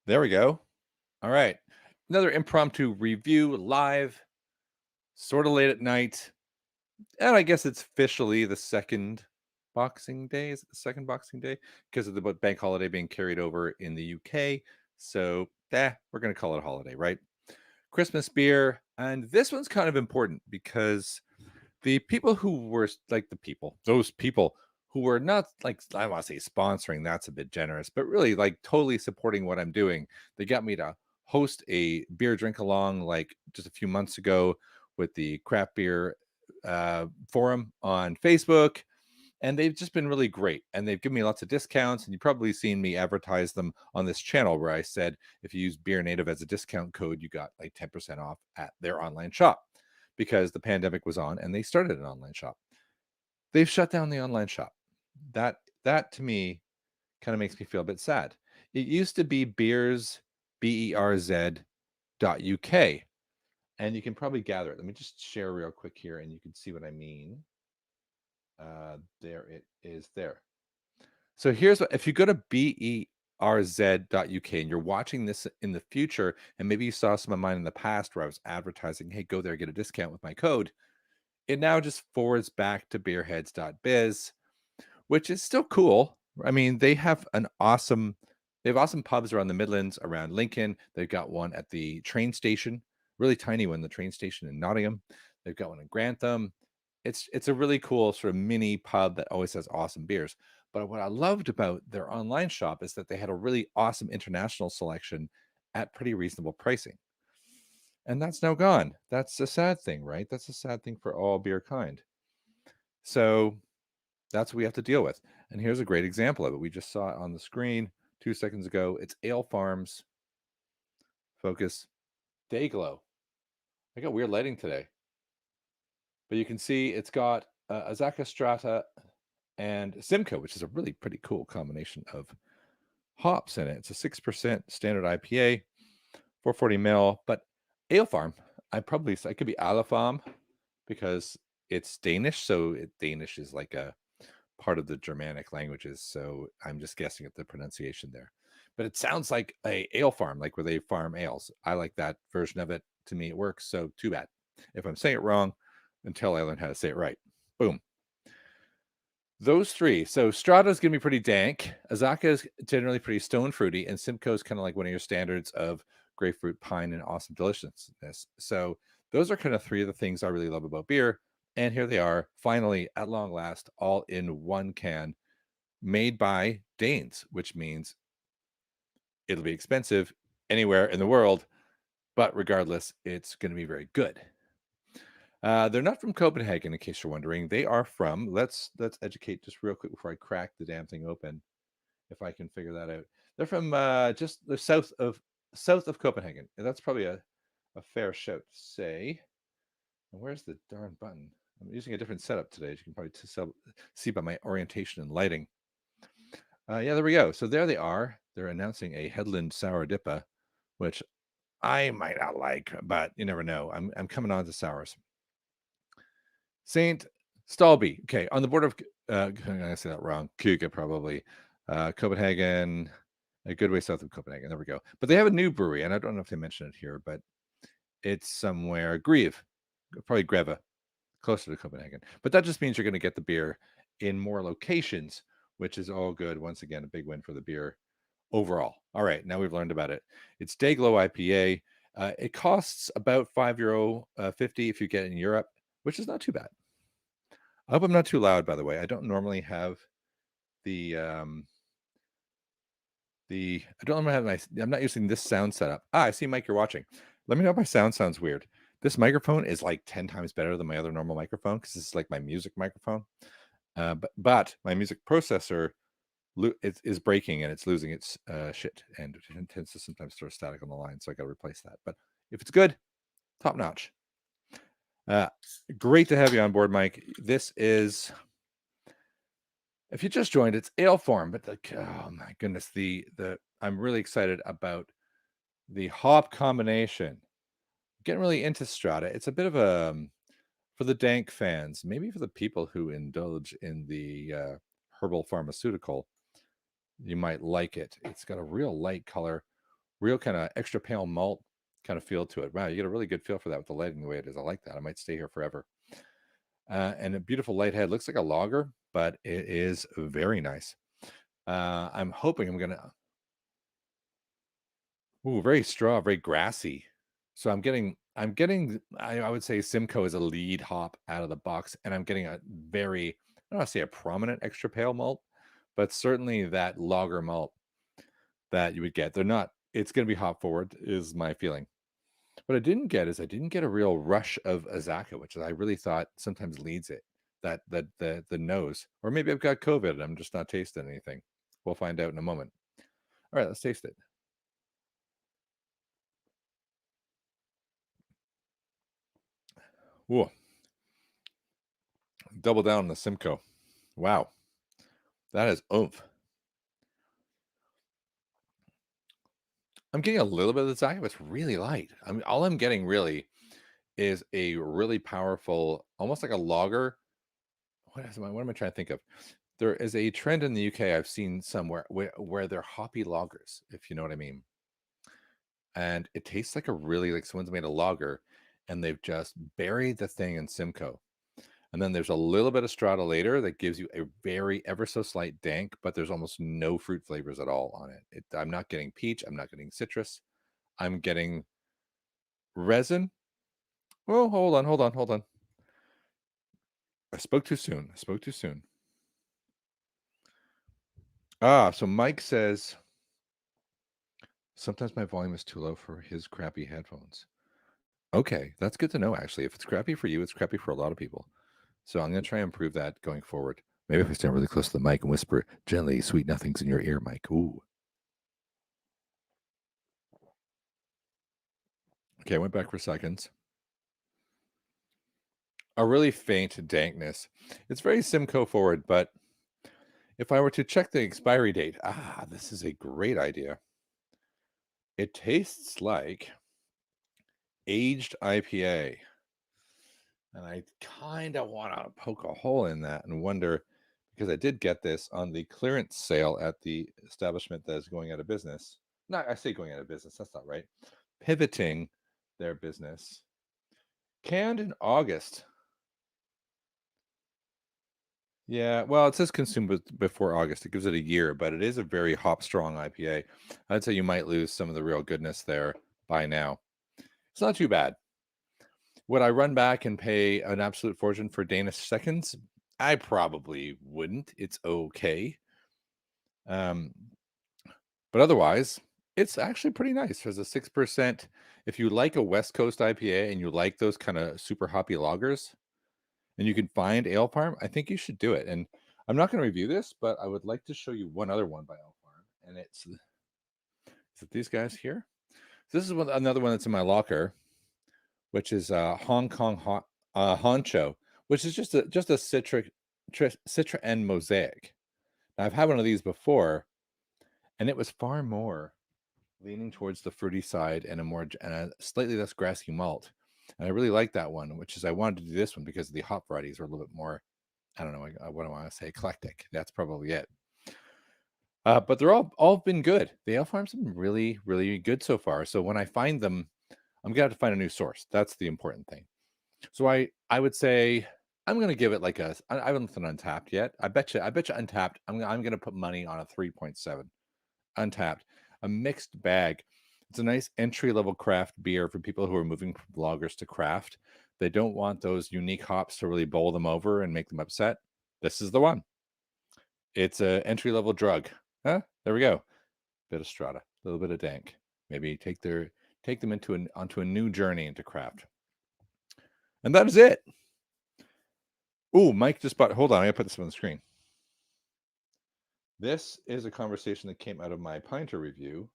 There we go. All right. Another impromptu review live, sort of late at night. And I guess it's officially the second Boxing Day. Is it the second Boxing Day? Because of the bank holiday being carried over in the UK. So, we're going to call it a holiday, right? Christmas beer. And this one's kind of important because the people who were like those people who were not like, I want to say sponsoring, that's a bit generous, but really like totally supporting what I'm doing. They got me to host a beer drink along like just a few months ago with the craft beer forum on Facebook. And they've just been really great. And they've given me lots of discounts. And you've probably seen me advertise them on this channel where I said if you use BeerNative as a discount code, you got like 10% off at their online shop because the pandemic was on and they started an online shop. They've shut down the online shop. That to me kind of makes me feel a bit sad. It used to be beers, BERZ .uk. And you can probably gather it. Let me just share real quick here and you can see what I mean. There it is there. So here's what, if you go to BERZ.uk and you're watching this in the future, and maybe you saw some of mine in the past where I was advertising, hey, go there, get a discount with my code. It now just forwards back to beerheads.biz, which is still cool. I mean, they have awesome pubs around the Midlands, around Lincoln. They've got one at the train station, really tiny one, the train station in Nottingham. They've got one in Grantham. It's a really cool sort of mini pub that always has awesome beers. But what I loved about their online shop is that they had a really awesome international selection at pretty reasonable pricing. And that's now gone. That's a sad thing, right? That's a sad thing for all beer kind. So that's what we have to deal with. And here's a great example of it. We just saw it on the screen 2 seconds ago. It's Alefarm's Focus Dayglow. I got weird lighting today. But you can see it's got Azacca, Strata, and Simcoe, which is a really pretty cool combination of hops in it. It's a 6% standard IPA, 440 ml, but Alefarm, I could be Alefarm because it's Danish. So Danish is like a part of the Germanic languages. So I'm just guessing at the pronunciation there. But it sounds like a ale farm, like where they farm ales. I like that version of it. To me, it works. So too bad. If I'm saying it wrong, until I learn how to say it right. Boom. Those three. So Strata is going to be pretty dank. Azacca is generally pretty stone fruity, and Simcoe is kind of like one of your standards of grapefruit, pine, and awesome deliciousness. So those are kind of three of the things I really love about beer. And here they are, finally, at long last, all in one can, made by Danes, which means it'll be expensive anywhere in the world, but regardless, it's going to be very good. They're not from Copenhagen, in case you're wondering. They are from, let's educate just real quick before I crack the damn thing open, if I can figure that out. They're from just the south of Copenhagen. And that's probably a fair shout to say. And where's the darn button? I'm using a different setup today, as you can probably see by my orientation and lighting. Yeah, there we go. So there they are. They're announcing a Headland Sour Dippa, which I might not like, but you never know. I'm coming on to sours. Saint Stalby. Okay, on the border of I'm gonna say that wrong. Kuga probably. Copenhagen, a good way south of Copenhagen. There we go. But they have a new brewery, and I don't know if they mentioned it here, but it's somewhere Greve, probably Greve, closer to Copenhagen. But that just means you're going to get the beer in more locations, which is all good. Once again, a big win for the beer overall. All right, now we've learned about it. It's Dayglow IPA. It costs about €5.50 if you get it in Europe, which is not too bad. I hope I'm not too loud, by the way. I don't normally have I'm not using this sound setup. I see, Mike, you're watching. Let me know if my sound sounds weird. This microphone is like 10 times better than my other normal microphone because this is like my music microphone. But my music processor is breaking and it's losing its shit, and it tends to sometimes throw static on the line, so I got to replace that. But if it's good, top notch. Great to have you on board, Mike. This is, if you just joined, it's Alefarm, but oh my goodness, I'm really excited about the hop combination. Getting really into Strata. It's a bit of a for the dank fans, maybe for the people who indulge in the herbal pharmaceutical. You might like it. It's got a real light color, real kind of extra pale malt kind of feel to it. Wow, you get a really good feel for that with the lighting the way it is. I like that. I might stay here forever. And a beautiful light head. Looks like a lager, but it is very nice. I'm hoping I'm gonna. Ooh, very straw, very grassy. So I'm getting. I would say Simcoe is a lead hop out of the box, and I'm getting a very, I don't want to say a prominent extra pale malt, but certainly that lager malt that you would get. They're not. It's going to be hop forward, is my feeling. What I didn't get is I didn't get a real rush of Azacca, which I really thought sometimes leads it. The nose, or maybe I've got COVID and I'm just not tasting anything. We'll find out in a moment. All right, let's taste it. Whoa, double down on the Simcoe. Wow, that is oomph. I'm getting a little bit of the Zacca, but it's really light. I mean, all I'm getting really is a really powerful, almost like a lager. What am I trying to think of? There is a trend in the UK I've seen somewhere where they're hoppy lagers, if you know what I mean. And it tastes like a really like someone's made a lager and they've just buried the thing in Simcoe. And then there's a little bit of strata later that gives you a very ever so slight dank, but there's almost no fruit flavors at all on it. I'm not getting peach. I'm not getting citrus. I'm getting resin. Oh, hold on. I spoke too soon. I spoke too soon. So Mike says sometimes my volume is too low for his crappy headphones. Okay, that's good to know, actually. If it's crappy for you, it's crappy for a lot of people. So I'm going to try and improve that going forward. Maybe if I stand really close to the mic and whisper gently, sweet nothings in your ear, Mike. Ooh. Okay, I went back for seconds. A really faint dankness. It's very Simcoe forward, but if I were to check the expiry date, this is a great idea. It tastes like aged IPA. And I kind of want to poke a hole in that and wonder, because I did get this on the clearance sale at the establishment that is going out of business. Not, I say going out of business, that's not right. Pivoting their business. Canned in August. Yeah, well, it says consumed before August. It gives it a year, but it is a very hop strong IPA. I'd say you might lose some of the real goodness there by now. It's not too bad. Would I run back and pay an absolute fortune for Danish seconds? I probably wouldn't. It's okay. Um, but otherwise, it's actually pretty nice. There's a 6%. If you like a West Coast IPA and you like those kind of super hoppy lagers, and you can find Alefarm, I think you should do it. And I'm not going to review this, but I would like to show you one other one by Alefarm, and is it these guys here? This is another one that's in my locker, which is Hong Kong Honcho, which is just a Citra and Mosaic. Now, I've had one of these before, and it was far more leaning towards the fruity side and a slightly less grassy malt. And I really like that one, which is I wanted to do this one because the hop varieties are a little bit more, I don't know, what do I want to say, eclectic. That's probably it. But they're all been good. The ale farms have been really, really good so far. So when I find them, I'm gonna have to find a new source. That's the important thing. So I would say I'm gonna give it like I haven't done Untappd yet. I bet you Untappd. I'm gonna put money on a 3.7. Untappd, a mixed bag. It's a nice entry level craft beer for people who are moving from lagers to craft. They don't want those unique hops to really bowl them over and make them upset. This is the one. It's a entry level drug. Huh? There we go. Bit of strata, a little bit of dank. Maybe take them onto a new journey into craft. And that is it. Ooh, Mike just bought. Hold on, I gotta put this on the screen. This is a conversation that came out of my Pinter review.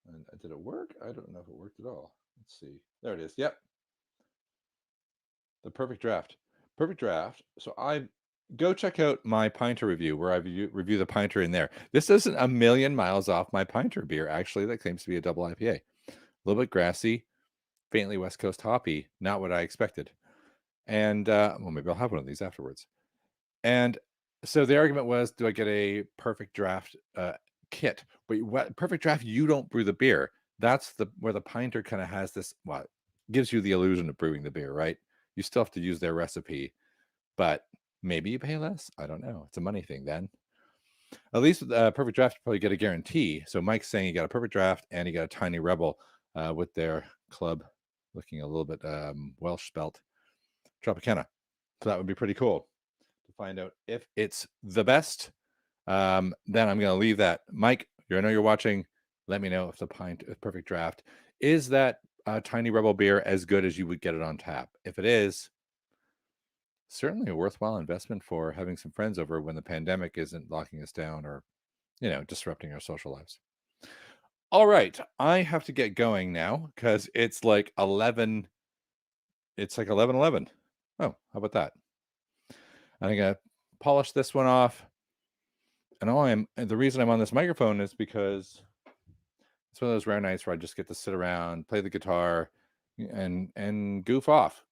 And did it work? I don't know if it worked at all. Let's see. There it is. Yep. The perfect draft. Perfect draft. So I go check out my Pinter review where I review the Pinter in there. This isn't a million miles off my Pinter beer, actually. That claims to be a double IPA. A little bit grassy, faintly West Coast hoppy. Not what I expected. And well, maybe I'll have one of these afterwards. And so the argument was, do I get a perfect draft kit. But Perfect Draft, you don't brew the beer. That's where the pinter kind of has this, gives you the illusion of brewing the beer, right? You still have to use their recipe, but maybe you pay less. I don't know. It's a money thing then. At least with Perfect Draft, you probably get a guarantee. So Mike's saying you got a Perfect Draft and you got a Tiny Rebel with their club looking a little bit Welsh spelt Tropicana. So that would be pretty cool to find out if it's the best. Then I'm going to leave that. Mike, I know you're watching. Let me know if the Perfect Draft is that Tiny Rebel beer as good as you would get it on tap. If it is, certainly a worthwhile investment for having some friends over when the pandemic isn't locking us down or, disrupting our social lives. All right, I have to get going now because it's like 11. It's like 11:11. Oh, how about that? I'm gonna polish this one off. And the reason I'm on this microphone is because it's one of those rare nights where I just get to sit around, play the guitar, and goof off.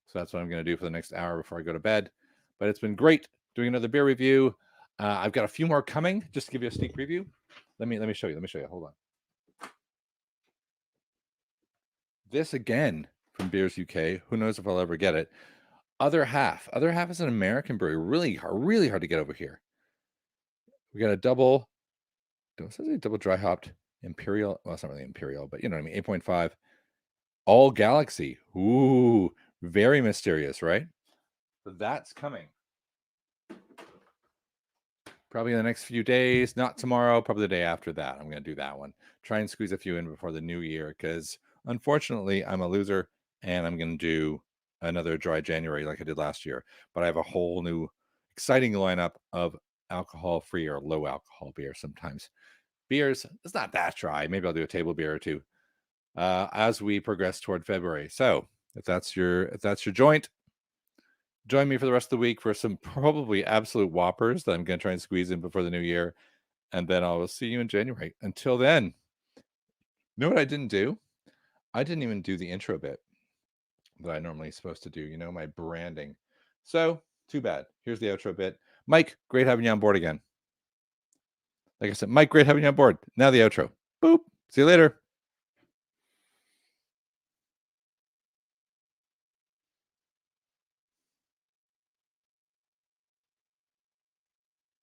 So that's what I'm going to do for the next hour before I go to bed. But it's been great doing another beer review. I've got a few more coming. Just to give you a sneak preview. Let me show you. Hold on. This again from Beers UK. Who knows if I'll ever get it? Other Half. Other Half is an American brewery. Really hard to get over here. We got a double. Don't say double dry hopped Imperial. Well, it's not really Imperial, but you know what I mean. 8.5. All Galaxy. Ooh, very mysterious, right? But that's coming. Probably in the next few days, not tomorrow, probably the day after that. I'm going to do that one. Try and squeeze a few in before the new year because unfortunately I'm a loser and I'm going to do another dry January like I did last year. But I have a whole new exciting lineup of alcohol-free or low alcohol beer sometimes. Beers, it's not that dry. Maybe I'll do a table beer or two as we progress toward February. So if that's your joint, join me for the rest of the week for some probably absolute whoppers that I'm going to try and squeeze in before the new year. And then I will see you in January. Until then, you know what I didn't do? I didn't even do the intro bit that I normally supposed to do, my branding. So too bad. Here's the outro bit. Mike, great having you on board again. Like I said, Mike, great having you on board. Now the outro. Boop. See you later.